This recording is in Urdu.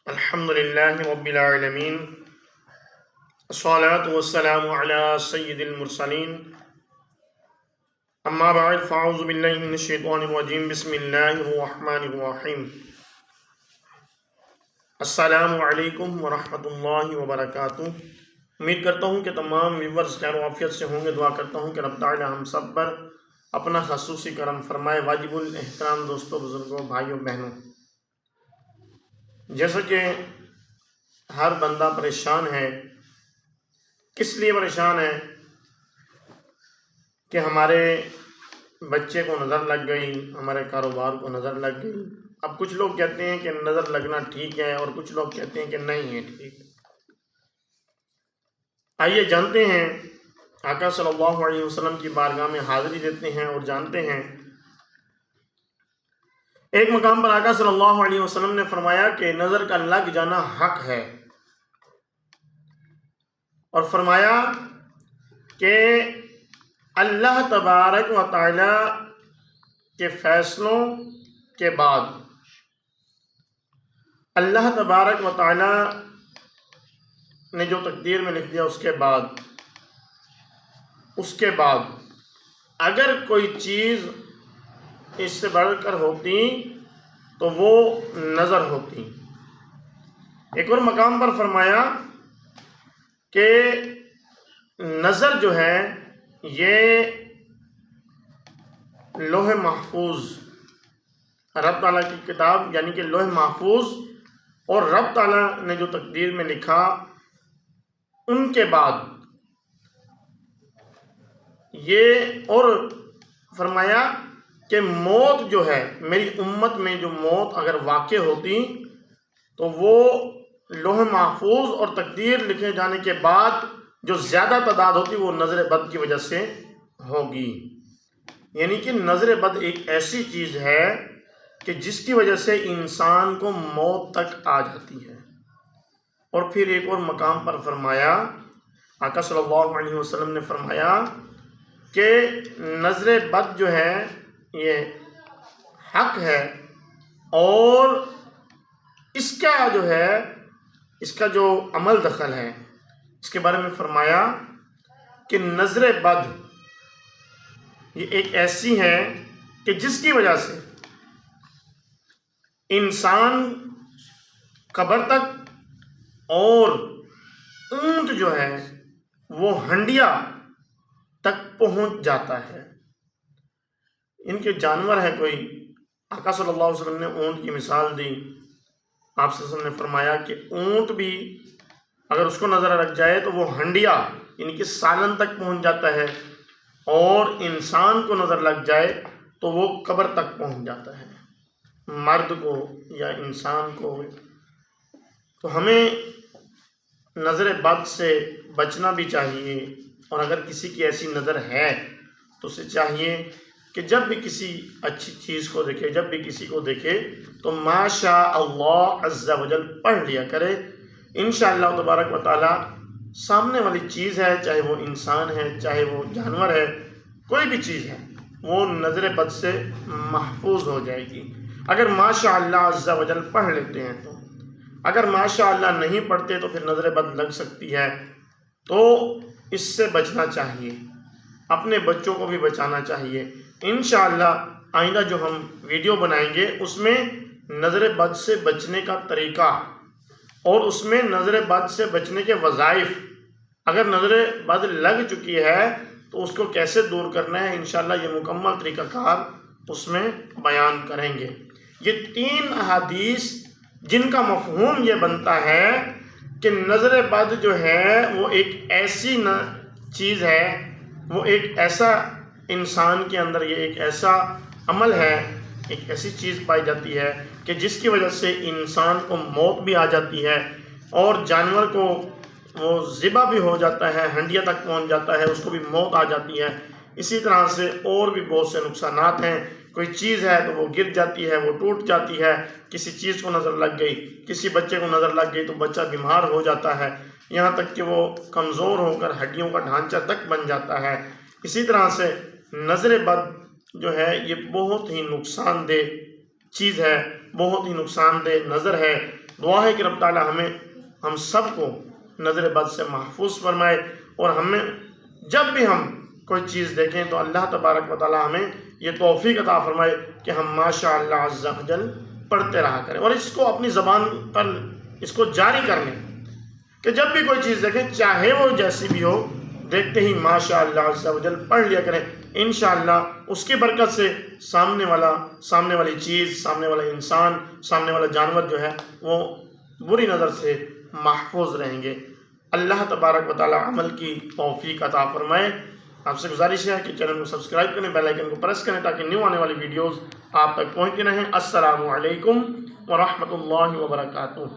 الحمد للہ رب العالمین، الصلاة والسلام علی سید المرسلین، اما بعد فاعوذ باللہ من الشیطان الرجیم، بسم اللہ الرحمن الرحیم۔ السلام علیکم ورحمۃ اللہ وبرکاتہ۔ امید کرتا ہوں کہ تمام ویورز خیر و عافیت سے ہوں گے۔ دعا کرتا ہوں کہ رب تعالی ہم سب پر اپنا خصوصی کرم فرمائے۔ واجب الاحترام دوستوں، بزرگوں، بھائیوں، بہنوں، جیسا کہ ہر بندہ پریشان ہے، کس لیے پریشان ہے کہ ہمارے بچے کو نظر لگ گئی، ہمارے کاروبار کو نظر لگ گئی۔ اب کچھ لوگ کہتے ہیں کہ نظر لگنا ٹھیک ہے اور کچھ لوگ کہتے ہیں کہ نہیں ہے ٹھیک۔ آئیے جانتے ہیں، آقا صلی اللہ علیہ وسلم کی بارگاہ میں حاضری دیتے ہیں اور جانتے ہیں۔ ایک مقام پر آقا صلی اللہ علیہ وسلم نے فرمایا کہ نظر کا لگ جانا حق ہے، اور فرمایا کہ اللہ تبارک و تعالی کے فیصلوں کے بعد، اللہ تبارک و تعالی نے جو تقدیر میں لکھ دیا اس کے بعد اگر کوئی چیز اس سے بڑھ کر ہوتی تو وہ نظر ہوتی۔ ایک اور مقام پر فرمایا کہ نظر جو ہے یہ لوح محفوظ، رب تعالیٰ کی کتاب یعنی کہ لوح محفوظ اور رب تعالیٰ نے جو تقدیر میں لکھا ان کے بعد یہ، اور فرمایا کہ موت جو ہے، میری امت میں جو موت اگر واقع ہوتی تو وہ لوح محفوظ اور تقدیر لکھے جانے کے بعد جو زیادہ تعداد ہوتی وہ نظر بد کی وجہ سے ہوگی۔ یعنی کہ نظر بد ایک ایسی چیز ہے کہ جس کی وجہ سے انسان کو موت تک آ جاتی ہے۔ اور پھر ایک اور مقام پر فرمایا، آقا صلی اللہ علیہ وسلم نے فرمایا کہ نظر بد جو ہے یہ حق ہے، اور اس کا جو عمل دخل ہے اس کے بارے میں فرمایا کہ نظر بد یہ ایک ایسی ہے کہ جس کی وجہ سے انسان قبر تک اور اونٹ جو ہے وہ ہنڈیا تک پہنچ جاتا ہے۔ ان کے جانور ہے کوئی، آقا صلی اللہ علیہ وسلم نے اونٹ کی مثال دی۔ آپ صلی اللہ علیہ وسلم نے فرمایا کہ اونٹ بھی اگر اس کو نظر لگ جائے تو وہ ہنڈیا یعنی کہ سالن تک پہنچ جاتا ہے، اور انسان کو نظر لگ جائے تو وہ قبر تک پہنچ جاتا ہے، مرد کو یا انسان کو۔ تو ہمیں نظر بد سے بچنا بھی چاہیے، اور اگر کسی کی ایسی نظر ہے تو اسے چاہیے کہ جب بھی کسی اچھی چیز کو دیکھے، جب بھی کسی کو دیکھے تو ما شاء اللہ عز و جل پڑھ لیا کرے۔ انشاءاللہ تبارک و تعالی سامنے والی چیز ہے، چاہے وہ انسان ہے، چاہے وہ جانور ہے، کوئی بھی چیز ہے، وہ نظر بد سے محفوظ ہو جائے گی اگر ما شاء اللہ عز و جل پڑھ لیتے ہیں تو۔ اگر ما شاء اللہ نہیں پڑھتے تو پھر نظر بد لگ سکتی ہے، تو اس سے بچنا چاہیے، اپنے بچوں کو بھی بچانا چاہیے۔ انشاءاللہ آئندہ جو ہم ویڈیو بنائیں گے اس میں نظر بد سے بچنے کا طریقہ، اور اس میں نظر بد سے بچنے کے وظائف، اگر نظر بد لگ چکی ہے تو اس کو کیسے دور کرنا ہے، انشاءاللہ یہ مکمل طریقہ کار اس میں بیان کریں گے۔ یہ 3 احادیث جن کا مفہوم یہ بنتا ہے کہ نظر بد جو ہے وہ ایک ایسی چیز ہے، وہ ایک ایسا انسان کے اندر، یہ ایک ایسا عمل ہے، ایک ایسی چیز پائی جاتی ہے کہ جس کی وجہ سے انسان کو موت بھی آ جاتی ہے، اور جانور کو وہ ذبح بھی ہو جاتا ہے، ہنڈیا تک پہنچ جاتا ہے، اس کو بھی موت آ جاتی ہے۔ اسی طرح سے اور بھی بہت سے نقصانات ہیں۔ کوئی چیز ہے تو وہ گر جاتی ہے، وہ ٹوٹ جاتی ہے، کسی چیز کو نظر لگ گئی، کسی بچے کو نظر لگ گئی تو بچہ بیمار ہو جاتا ہے، یہاں تک کہ وہ کمزور ہو کر ہڈیوں کا ڈھانچہ تک بن جاتا ہے۔ اسی طرح سے نظر بد جو ہے یہ بہت ہی نقصان دہ چیز ہے، بہت ہی نقصان دہ نظر ہے دعا ہے کہ رب تعالیٰ ہم سب کو نظر بد سے محفوظ فرمائے، اور ہمیں جب بھی ہم کوئی چیز دیکھیں تو اللہ تبارک و تعالیٰ ہمیں یہ توفیق عطا فرمائے کہ ہم ماشاء اللہ عز و جل پڑھتے رہا کریں، اور اس کو اپنی زبان پر اس کو جاری کر لیں کہ جب بھی کوئی چیز دیکھیں چاہے وہ جیسی بھی ہو، دیکھتے ہی ماشاء اللہ عز و جل پڑھ لیا کریں۔ انشاءاللہ اس کی برکت سے سامنے والی چیز، سامنے والا انسان، سامنے والا جانور جو ہے وہ بری نظر سے محفوظ رہیں گے۔ اللہ تبارک و تعالیٰ عمل کی توفیق عطا فرمائے۔ آپ سے گزارش ہے کہ چینل کو سبسکرائب کریں، بیل آئیکن کو پریس کریں تاکہ نیو آنے والی ویڈیوز آپ تک پہنچتی رہیں۔ السلام علیکم ورحمۃ اللہ وبرکاتہ۔